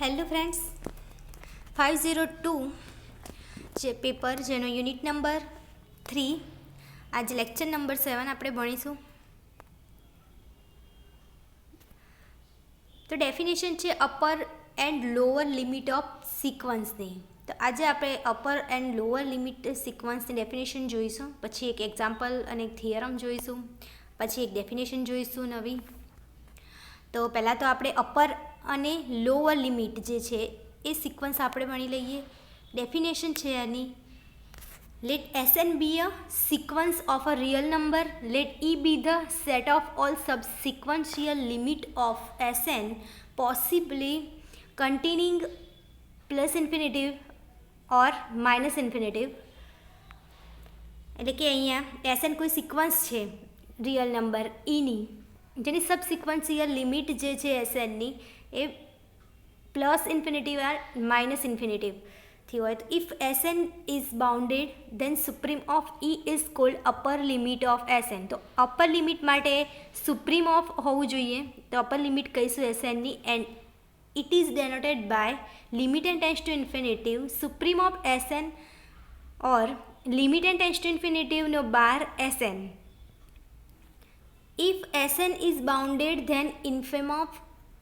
Hello friends, 502 જે paper જેનો unit number 3 આજે લેક્ચર નંબર 7 આપણે ભણીશું. તો ડેફિનેશન છે upper and lower limit of સિક્વન્સની. તો આજે આપણે અપર એન્ડ લોઅર લિમિટ સિક્વન્સની ડેફિનેશન જોઈશું, પછી એક એક્ઝામ્પલ અને એક થિયરમ જોઈશું, પછી એક ડેફિનેશન જોઈશું નવી. તો પહેલાં તો આપણે અપર અને લોઅર લિમિટ જે છે એ સિક્વન્સ આપણે ભણી લઈએ. ડેફિનેશન છે એની, late Sn be a sequence of a real number, let E be the set of all subsequential limit of Sn possibly containing plus infinitive or minus infinitive. એટલે કે અહીંયા Sn કોઈ સિક્વન્સ છે real number Eની, જેની સબસિક્વન્શિયલ limit જે છે Snની એ પ્લસ ઇન્ફિનિટિવ આર માઇનસ ઇન્ફિનિટિવથી હોય. તો if Sn is bounded then supreme of E is called upper limit of Sn. તો અપર લિમિટ માટે સુપ્રીમ ઓફ હોવું જોઈએ, તો અપર લિમિટ કહીશું Snની, and it is denoted by limit and tends to infinitive supreme of Sn or limit and tends to ઇન્ફિનિટિવનો bar Sn. If Sn is bounded, then infim of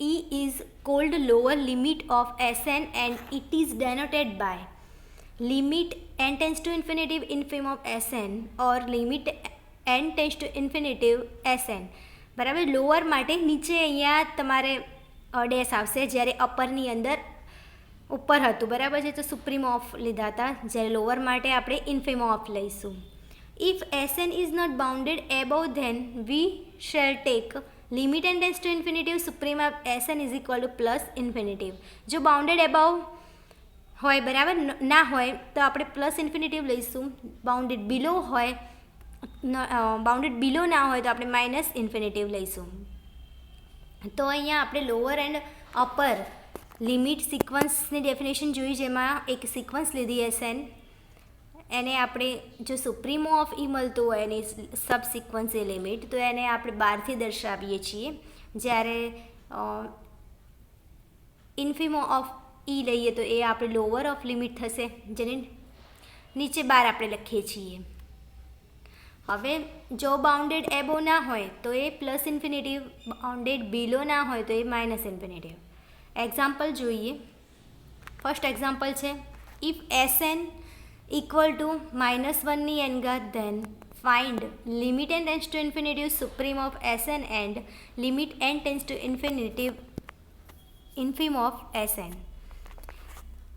E is called lower limit of Sn and it is denoted by limit n tends to infinitive infim of Sn or limit n tends to infinitive Sn. બરાબર. Lower માટે નીચે અહીંયા તમારે dash આવશે, જ્યારે અપરની અંદર ઉપર હતું. બરાબર છે, તો સુપ્રીમ ઓફ લીધા હતા, જ્યારે લોઅર માટે આપણે ઇન્ફિમ ઓફ લઈશું. If Sn is not bounded above, then we shall take limit and tends to infinitive supreme of Sn is equal to plus infinitive. જો બાઉન્ડેડ એબાઉ હોય, બરાબર, ના હોય તો આપણે પ્લસ ઇન્ફિનિટિવ લઈશું. બાઉન્ડેડ બિલો હોય, બાઉન્ડેડ બિલો ના હોય તો આપણે માઇનસ ઇન્ફિનિટિવ લઈશું. તો અહીંયા આપણે લોઅર એન્ડ અપર લિમિટ સિક્વન્સની ડેફિનેશન જોઈ, જેમાં એક સિક્વન્સ લીધી Sn, એને આપણે જો સુપ્રીમો ઓફ E મળતું હોય એની સબસિક્વન્સી લિમિટ, તો એને આપણે બારથી દર્શાવીએ છીએ. જ્યારે ઇન્ફિમો ઓફ E લઈએ તો એ આપણે લોઅર ઓફ લિમિટ થશે, જેને નીચે બાર આપણે લખીએ છીએ. હવે જો બાઉન્ડેડ એબો ના હોય તો એ પ્લસ ઇન્ફિનિટિવ, બાઉન્ડેડ બિલો ના હોય તો એ માઇનસ ઇન્ફિનિટિવ. એક્ઝામ્પલ જોઈએ. ફર્સ્ટ એક્ઝામ્પલ છે, ઇફ Sn equal to -1 ની n ઘાત, then find limit n tends to infinitive supreme of Sn and limit n tends to infinitive infim of Sn.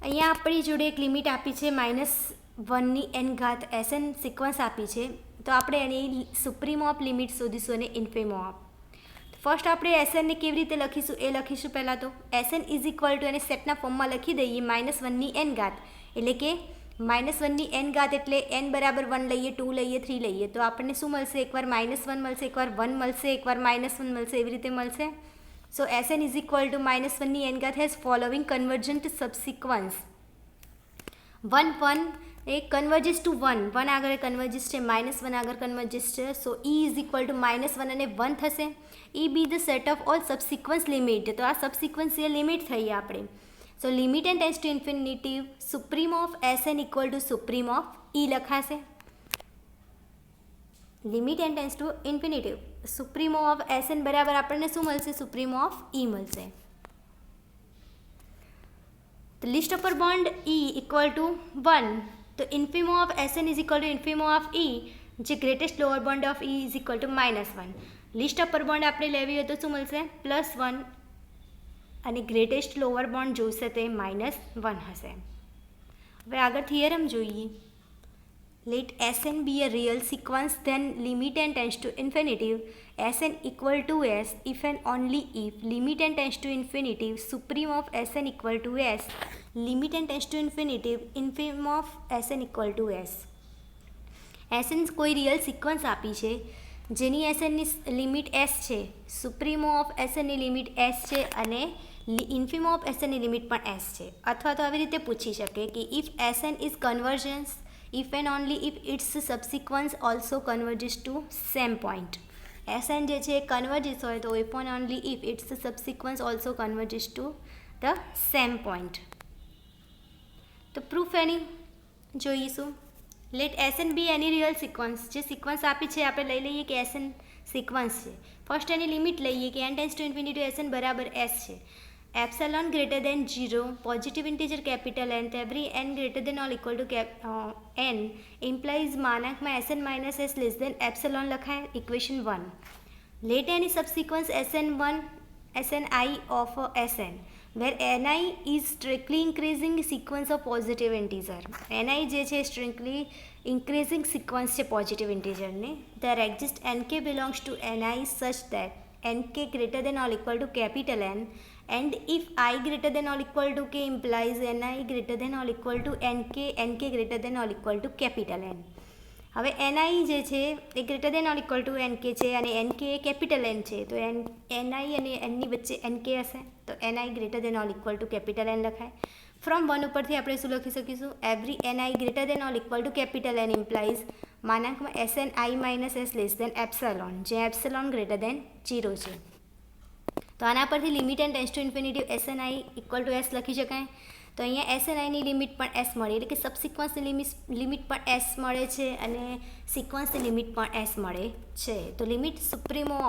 અહીંયા આપણી જોડે એક લિમિટ આપી છે -1 ની n ઘાત Sn સિક્વન્સ આપી છે, તો આપણે એની સુપ્રીમ ઓફ લિમિટ શોધીશું અને ઇન્ફિમ ઓફ. ફર્સ્ટ આપણે Snને કેવી રીતે લખીશું એ લખીશું. પહેલાં તો Sn ઇઝ ઇક્વલ ટુ એને સેટના ફોર્મમાં લખી દઈએ, -1 ની n ઘાત, એટલે કે -1 ની n ઘાત એટલે n બરાબર 1 લઈએ, 2 લઈએ, 3 લઈએ, તો આપણને શું મળશે? એકવાર -1 મળશે, એકવાર 1 મળશે, એકવાર -1 મળશે, એવી રીતે મળશે. So Sn is equal to -1 ની n ઘાત હેઝ ફોલોવિંગ કન્વર્જન્ટ સબસિક્વન્સ. 1 1 એ કન્વર્જિસ ટુ 1, 1 આગળ કન્વર્જિસ છે, -1 આગળ કન્વર્જિસ છે. So E is equal to -1 અને 1 થશે. E be the set of all subsequence limit, તો આ સબસિક્વન્સિયલ લિમિટ થઈ આપણે. So limit and tends to infinitive supreme of Sn equal to supreme of E લખાશે. Limit and tends to infinitive supremo of Sn બરાબર આપણને શું મળશે? Supremo of E મળશે. તો least upper bound E equal to 1, તો infimum of Sn is equal to infimum of E, જે greatest lower bound of E is equal to -1. Least upper bound આપણે લેવી હોય તો શું મળશે? +1, અને ગ્રેટેસ્ટ લોઅર બોન્ડ જોઈશે તો એ -1 હશે. હવે આગળ થિયરમ જોઈએ. Let Sn be a real sequence, then limit n tends to infinitive Sn equal to S if and only if limit n tends to infinitive supreme of Sn equal to S, limit n tends to infinitive infim of Sn equal to S. Sn કોઈ real sequence આપી છે જેની Snની limit S છે, supremo of Snની limit S છે, અને ઇન્ફિમો of Snની limit પણ S છે. અથવા તો આવી રીતે પૂછી શકે કે if Sn is convergence, if and only if its subsequence also converges to same point. Sn જે છે કન્વર્જિસ હોય તો if and only if its subsequence also converges to the same point. તો પ્રૂફ એની જોઈશું. Let S N be any real sequence. જે sequence આપી છે આપણે લઈ લઈએ કે એસએન સિક્વન્સ છે. ફર્સ્ટ એની લિમિટ લઈએ કે n tends to infinity S N બરાબર એસ છે. Epsilon greater than 0, positive integer capital N, every N greater than or equal to N implies માનાંકમાં S N minus S less than epsilon લખાય. Equation 1. Let any સબસિક્વન્સ SN1 SNI of SN where Ni is strictly increasing sequence of positive integer. Ni જે છે strictly increasing sequence છે positive integer ને. There exists Nk belongs to Ni such that Nk greater than or equal to capital N, and if I greater than or equal to k implies Ni greater than or equal to Nk greater than or equal to capital N. હવે N I જે છે એ greater than or equal to N K છે અને NK એ capital N છે, તો Ni અને એનની વચ્ચે એનકે હશે તો N I greater than or equal to capital N લખાય. ફ્રોમ 1 ઉપરથી આપણે શું લખી શકીશું? Every N I greater than or equal to capital N implies માનાંકમાં SNI minus S less than epsilon, જે એપ્સેલોન ગ્રેટર દેન 0 છે. તો આના પરથી limit and tends to infinity SNI equal to S લખી શકાય. તો અહીંયા SNIની લિમિટ પણ એસ મળે, એટલે કે સબસિક્વન્સની લિમિટ પણ એસ મળે છે અને સિક્વન્સની લિમિટ પણ એસ મળે છે. તો લિમિટ સુપ્રીમો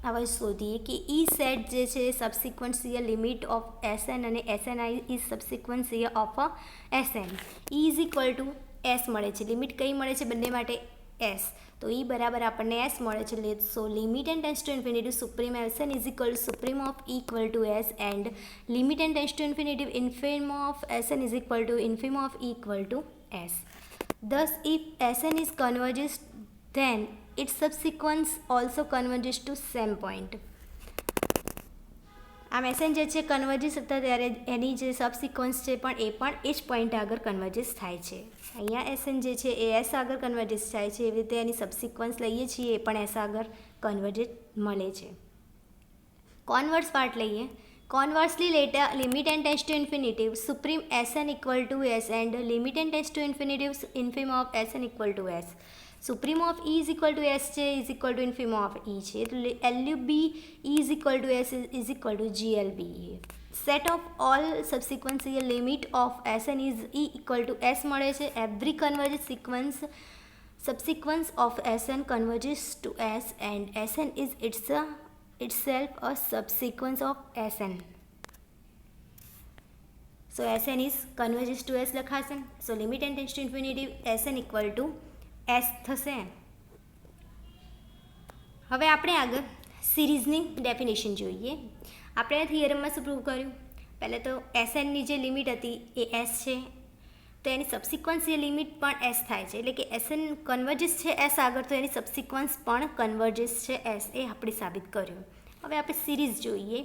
હવે શોધીએ કે ઈ સેટ જે છે સબસિક્વન્સીય લિમિટ ઓફ SN અને SNI is subsequential of SN. E is equal to S મળે છે. લિમિટ કઈ મળે છે બંને માટે? એસ. તો ઈ બરાબર આપણને એસ મળે છે. So limit and tends to infinity supreme SN is equal to supreme of equal to S and limit and tends to infinity infimum of SN is equal to infimum of equal to S. Thus if SN is converges then its subsequence also converges to same point. આમ SN જે છે કન્વર્જિસ થતા ત્યારે એની જે સબસિક્વન્સ છે પણ એ જ point આગળ કન્વર્જિસ થાય છે. અહીંયા SN જે છે એ એસ આગળ કન્વર્જિસ થાય છે, એવી રીતે એની સબસિક્વન્સ લઈએ છીએ એ પણ એસ આગળ કન્વર્જિસ મળે છે. કોન્વર્સ પાર્ટ લઈએ. Conversely, later limit and tends to infinitive supreme Sn equal to S and limit and tends to infinitive infim of Sn equal to S. Supreme of E is equal to S is equal to infim of E છે, તો LUB E is equal to S is equal to GLB. Set of all subsequential limit of Sn is E equal to S મળે છે. Every convergent sequence subsequence of Sn converges to S and Sn is itself a subsequence of Sn. So Sn is converges to S લખાશે. So limit and tends to infinity Sn equal to S થશે. હવે આપણે આગળ સિરીઝની definition જોઈએ. આપણે થિયરમમાં શું prove કર્યું? પહેલાં તો Snની જે લિમિટ હતી એ S છે, તો એની સબસિક્વન્સ એ લિમિટ પણ S થાય છે, એટલે કે Sn કન્વર્જિસ છે S આગળ, તો એની સબસિક્વન્સ પણ કન્વર્જિસ છે S, એ આપણે સાબિત કર્યું. હવે આપણે સિરીઝ જોઈએ.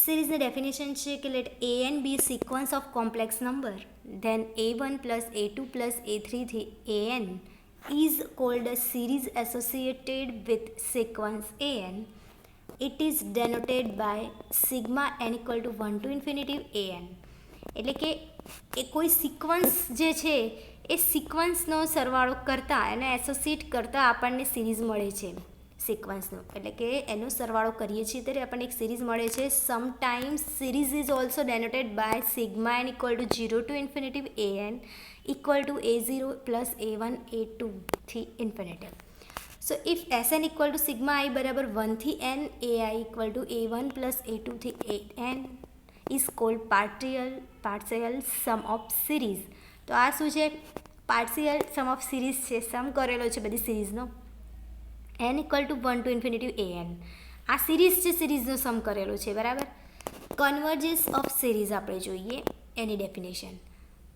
સિરીઝની ડેફિનેશન છે કે late an be a sequence of complex number then a1 plus a2 plus a3 થી an is called a series associated with sequence an. It is denoted by sigma n equal to 1 to infinity an. એટલે કે એ કોઈ sequence જે છે એ સિક્વન્સનો સરવાળો કરતાં એને associate કરતાં આપણને સિરીઝ મળે છે સિક્વન્સનો, એટલે કે એનો સરવાળો કરીએ છીએ ત્યારે આપણને એક સિરીઝ મળે છે. Sometimes series is also denoted by sigma N equal to 0 to infinity an equal to a0 plus a1 a2 થી infinity. So if Sn equal to sigma i બરાબર 1 થી n ai equal to a1 plus a2 થી an is called partial sum of series. તો આ શું છે? Partial sum of series છે. સમ કરેલો છે બધી સિરીઝનો n equal to 1 to infinity an. આ સિરીઝ છે, સિરીઝનો સમ કરેલો છે, બરાબર. કન્વર્જન્સ ઓફ સિરીઝ આપણે જોઈએ એની ડેફિનેશન.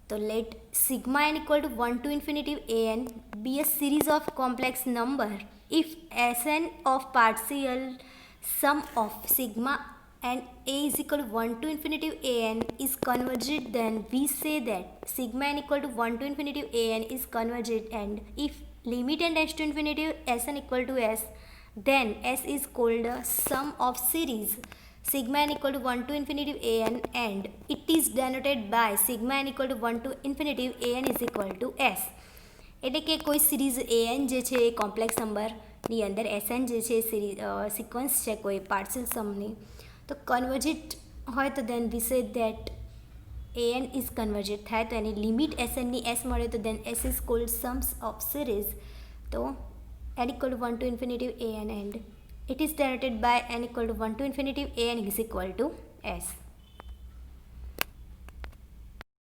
તો let sigma n equal to 1 to infinity an be a series of complex number if Sn of partial sum of sigma and a is equal to 1 to infinity an is convergent, then we say that sigma n equal to 1 to infinity an is convergent, and if limit and tends to infinity Sn equal to S, then S is called a sum of series sigma n equal to 1 to infinity an and it is denoted by sigma n equal to 1 to infinity an is equal to S. એટલે કે કોઈ series an જે છે એ complex નંબરની અંદર Sn જે છે sequence છે કોઈ પાર્શિયલ સમની, તો કન્વર્જેટ હોય તો દેન વી સે ધેટ an ઇઝ કન્વર્જેટ થાય તો એની લિમિટ એસનની એસ મળે તો then S is called sums of series. તો n equal to 1 to infinitive an and it is denoted by n equal to 1 to infinitive an is equal to s.